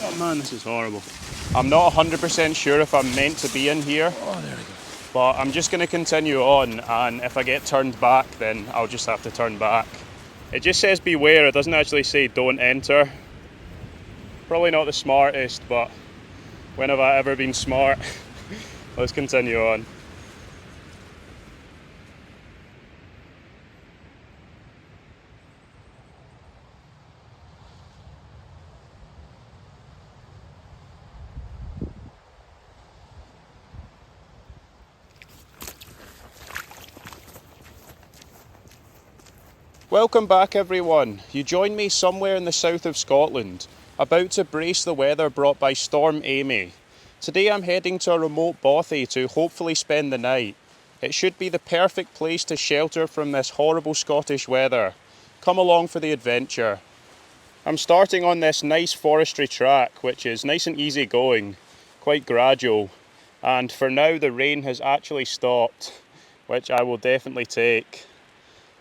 Oh man, this is horrible. I'm not 100% sure if I'm meant to be in here. Oh, there we go. But I'm just going to continue on, and if I get turned back, then I'll just have to turn back. It just says beware, it doesn't actually say don't enter. Probably not the smartest, but when have I ever been smart? Let's continue on. Welcome back everyone. You join me somewhere in the south of Scotland, about to brace the weather brought by Storm Amy. Today I'm heading to a remote bothy to hopefully spend the night. It should be the perfect place to shelter from this horrible Scottish weather. Come along for the adventure. I'm starting on this nice forestry track, which is nice and easy going, quite gradual. And for now the rain has actually stopped, which I will definitely take.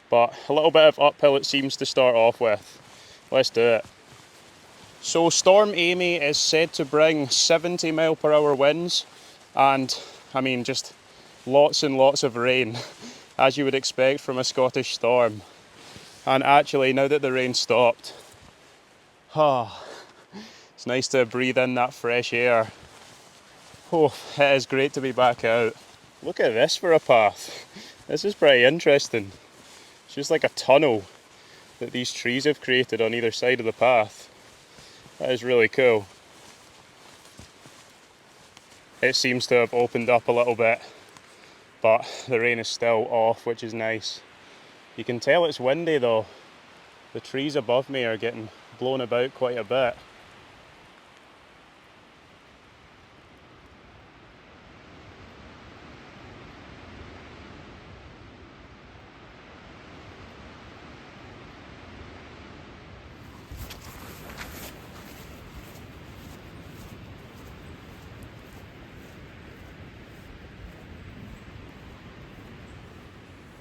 But a little bit of uphill it seems to start off with. Let's do it. So Storm Amy is said to bring 70 mph winds and I mean just lots and lots of rain, as you would expect from a Scottish storm. And actually, now that the rain stopped, it's nice to breathe in that fresh air. Oh, it is great to be back out. Look at this for a path. This is pretty interesting. It's just like a tunnel that these trees have created on either side of the path. That is really cool. It seems to have opened up a little bit, but the rain is still off, which is nice. You can tell it's windy though. The trees above me are getting blown about quite a bit.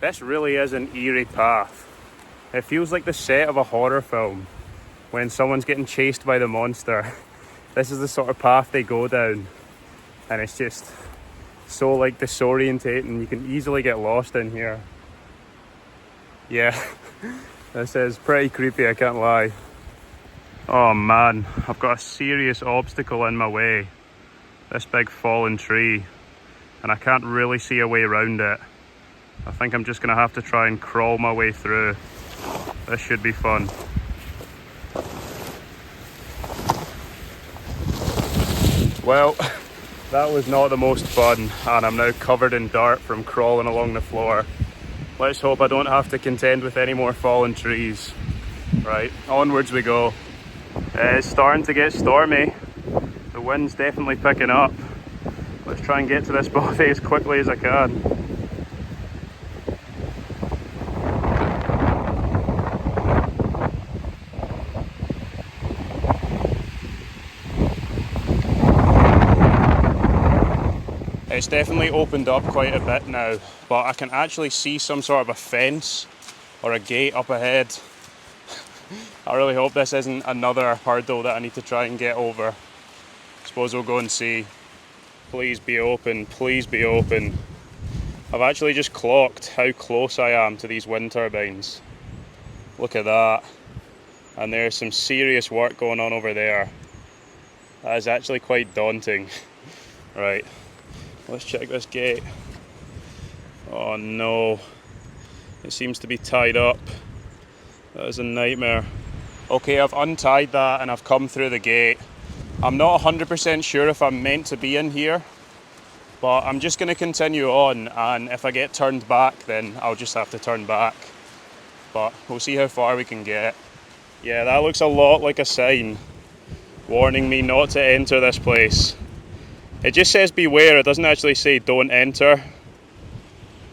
This really is an eerie path. It feels like the set of a horror film when someone's getting chased by the monster. This is the sort of path they go down, and it's just so like disorientating. You can easily get lost in here. Yeah, this is pretty creepy, I can't lie. Oh man, I've got a serious obstacle in my way. This big fallen tree, and I can't really see a way around it. I think I'm just going to have to try and crawl my way through. This should be fun. Well, that was not the most fun, and I'm now covered in dirt from crawling along the floor. Let's hope I don't have to contend with any more fallen trees. Right, onwards we go. It's starting to get stormy. The wind's definitely picking up. Let's try and get to this bothy as quickly as I can. It's definitely opened up quite a bit now, but I can actually see some sort of a fence or a gate up ahead. I really hope this isn't another hurdle that I need to try and get over. Suppose we'll go and see. Please be open, please be open. I've actually just clocked how close I am to these wind turbines. Look at that. And there's some serious work going on over there. That is actually quite daunting. Right. Let's check this gate. Oh no, it seems to be tied up. That is a nightmare. Okay, I've untied that and I've come through the gate. I'm not 100% sure if I'm meant to be in here, but I'm just going to continue on, and if I get turned back then I'll just have to turn back. But we'll see how far we can get. Yeah, that looks a lot like a sign warning me not to enter this place. It just says beware, it doesn't actually say don't enter.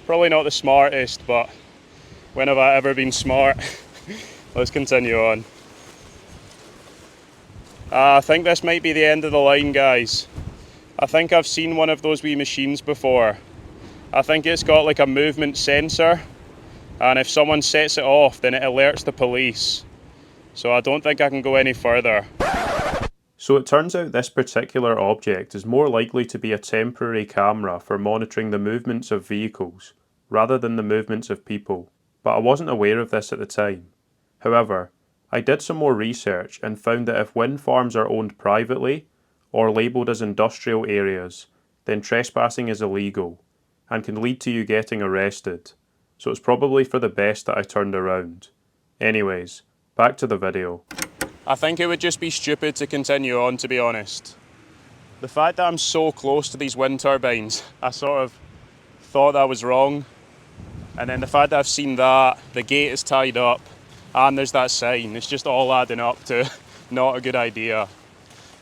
Probably not the smartest, but when have I ever been smart? Let's continue on. I think this might be the end of the line, guys. I think I've seen one of those wee machines before. I think it's got like a movement sensor, and if someone sets it off then it alerts the police. So I don't think I can go any further. So it turns out this particular object is more likely to be a temporary camera for monitoring the movements of vehicles, rather than the movements of people, but I wasn't aware of this at the time. However, I did some more research and found that if wind farms are owned privately, or labelled as industrial areas, then trespassing is illegal, and can lead to you getting arrested, so it's probably for the best that I turned around. Anyways, back to the video. I think it would just be stupid to continue on, to be honest. The fact that I'm so close to these wind turbines, I sort of thought that was wrong. And then the fact that I've seen that, the gate is tied up, and there's that sign, it's just all adding up to not a good idea.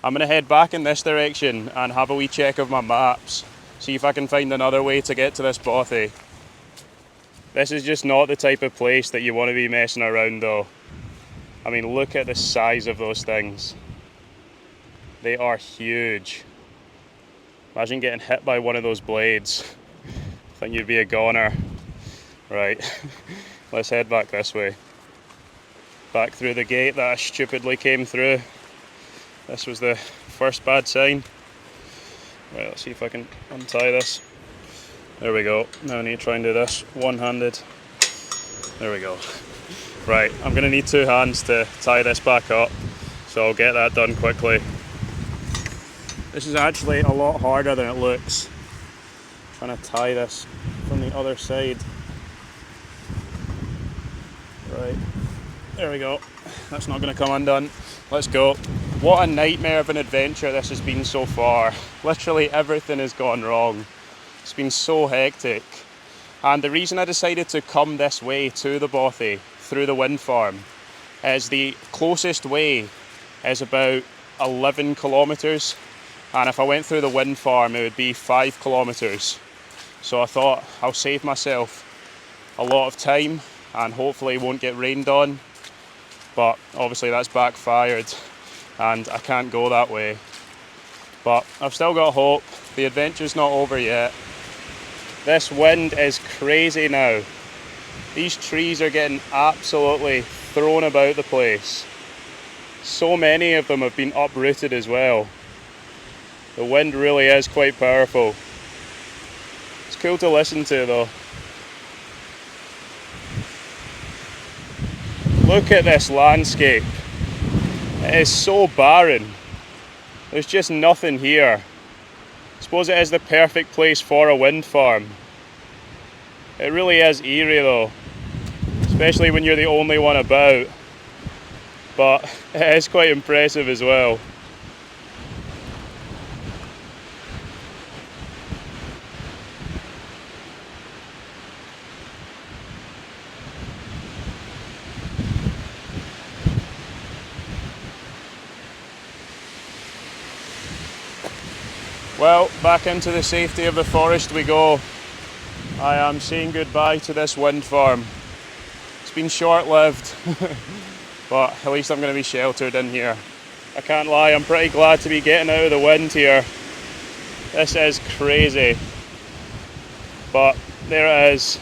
I'm going to head back in this direction and have a wee check of my maps, see if I can find another way to get to this bothy. This is just not the type of place that you want to be messing around though. I mean, look at the size of those things. They are huge. Imagine getting hit by one of those blades. I think you'd be a goner. Right, let's head back this way. Back through the gate that I stupidly came through. This was the first bad sign. Right, let's see if I can untie this. There we go. Now I need to try and do this one-handed. There we go. Right, I'm going to need two hands to tie this back up, so I'll get that done quickly. This is actually a lot harder than it looks. I'm trying to tie this from the other side. Right, there we go. That's not going to come undone. Let's go. What a nightmare of an adventure this has been so far. Literally everything has gone wrong. It's been so hectic. And the reason I decided to come this way to the bothy, through the wind farm, is the closest way is about 11 kilometres. And if I went through the wind farm, it would be 5 kilometres. So I thought I'll save myself a lot of time and hopefully won't get rained on. But obviously that's backfired and I can't go that way. But I've still got hope. The adventure's not over yet. This wind is crazy now. These trees are getting absolutely thrown about the place. So many of them have been uprooted as well. The wind really is quite powerful. It's cool to listen to though. Look at this landscape. It is so barren. There's just nothing here. I suppose it is the perfect place for a wind farm. It really is eerie though, especially when you're the only one about. But it is quite impressive as well. Well, back into the safety of the forest we go. I am saying goodbye to this wind farm. It's been short-lived, but at least I'm going to be sheltered in here. I can't lie, I'm pretty glad to be getting out of the wind here. This is crazy. But there it is.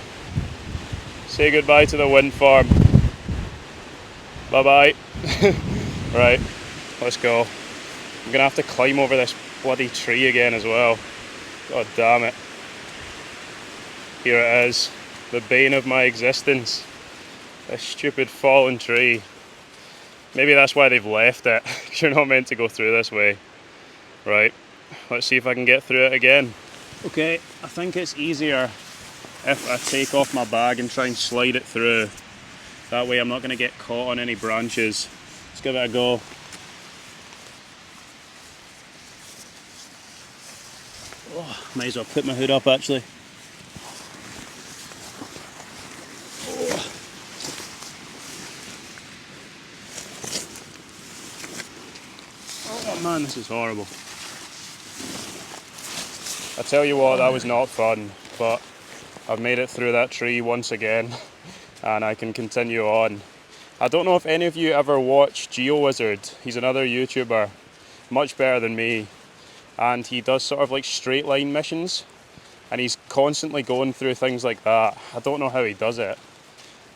Say goodbye to the wind farm. Bye-bye. Right, let's go. I'm going to have to climb over this bloody tree again as well. God damn it. Here it is, the bane of my existence. This stupid fallen tree. Maybe that's why they've left it, because you're not meant to go through this way. Right, let's see if I can get through it again. Okay, I think it's easier if I take off my bag and try and slide it through. That way I'm not going to get caught on any branches. Let's give it a go. Oh, might as well put my hood up actually. Oh man, this is horrible. I tell you what, that was not fun, but I've made it through that tree once again and I can continue on. I don't know if any of you ever watch GeoWizard. He's another YouTuber, much better than me, and he does sort of like straight line missions and he's constantly going through things like that. I don't know how he does it.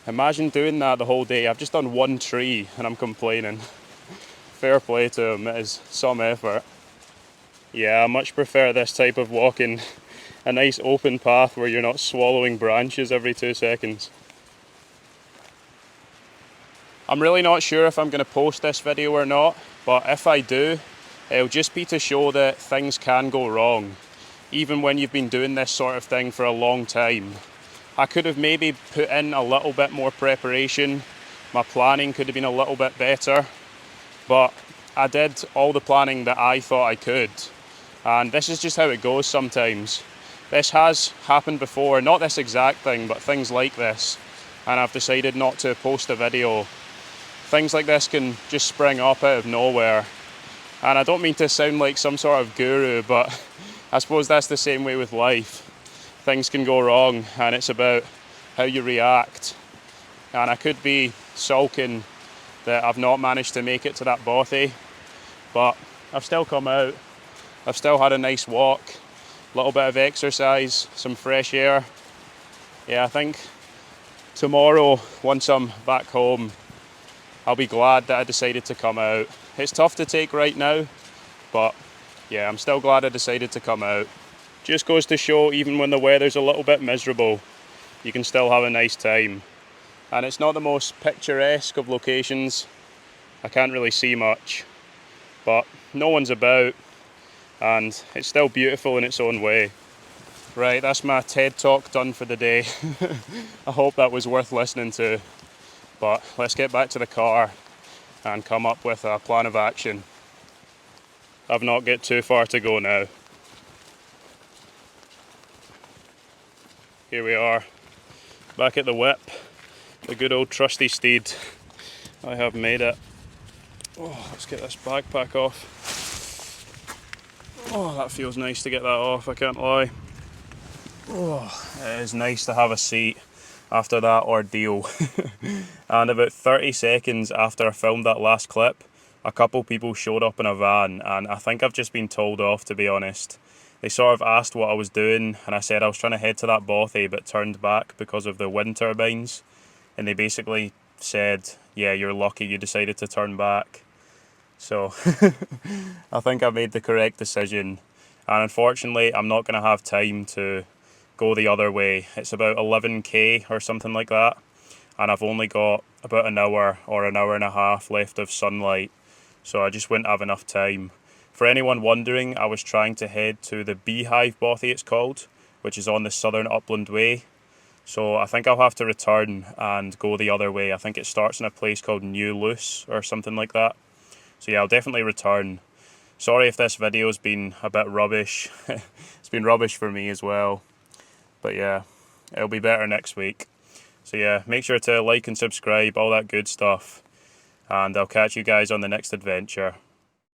Imagine doing that the whole day. I've just done one tree and I'm complaining. fair play to him, it is some effort. Yeah, I much prefer this type of walking, a nice open path where you're not swallowing branches every 2 seconds. I'm really not sure if I'm going to post this video or not, but if I do, it'll just be to show that things can go wrong, even when you've been doing this sort of thing for a long time. I could have maybe put in a little bit more preparation, my planning could have been a little bit better, but I did all the planning that I thought I could, and this is just how it goes sometimes. This has happened before, not this exact thing, but things like this, and I've decided not to post a video. Things like this can just spring up out of nowhere. And I don't mean to sound like some sort of guru, but I suppose that's the same way with life. Things can go wrong, and it's about how you react. And I could be sulking that I've not managed to make it to that bothy, but I've still come out. I've still had a nice walk, a little bit of exercise, some fresh air. Yeah, I think tomorrow, once I'm back home, I'll be glad that I decided to come out. It's tough to take right now, but yeah, I'm still glad I decided to come out. Just goes to show, even when the weather's a little bit miserable, you can still have a nice time. And it's not the most picturesque of locations. I can't really see much, but no one's about, and it's still beautiful in its own way. Right, that's my TED Talk done for the day. I hope that was worth listening to. But let's get back to the car and come up with a plan of action. I've not got too far to go now. Here we are, back at the whip, the good old trusty steed. I have made it. Oh, let's get this backpack off. Oh, that feels nice to get that off, I can't lie. Oh, it is nice to have a seat after that ordeal. And about 30 seconds after I filmed that last clip, a couple people showed up in a van, and I think I've just been told off, to be honest. They sort of asked what I was doing, and I said I was trying to head to that bothy but turned back because of the wind turbines, and they basically said, yeah, you're lucky you decided to turn back. So I think I made the correct decision, and unfortunately I'm not going to have time to go the other way. It's about 11k or something like that, and I've only got about an hour or an hour and a half left of sunlight, so I just wouldn't have enough time. For anyone wondering, I was trying to head to the Beehive Bothy, it's called, which is on the Southern Upland Way, so I think I'll have to return and go the other way. I think it starts in a place called New Luce or something like that. So yeah, I'll definitely return. Sorry if this video's been a bit rubbish. It's been rubbish for me as well. But yeah, it'll be better next week. So yeah, make sure to like and subscribe, all that good stuff. And I'll catch you guys on the next adventure.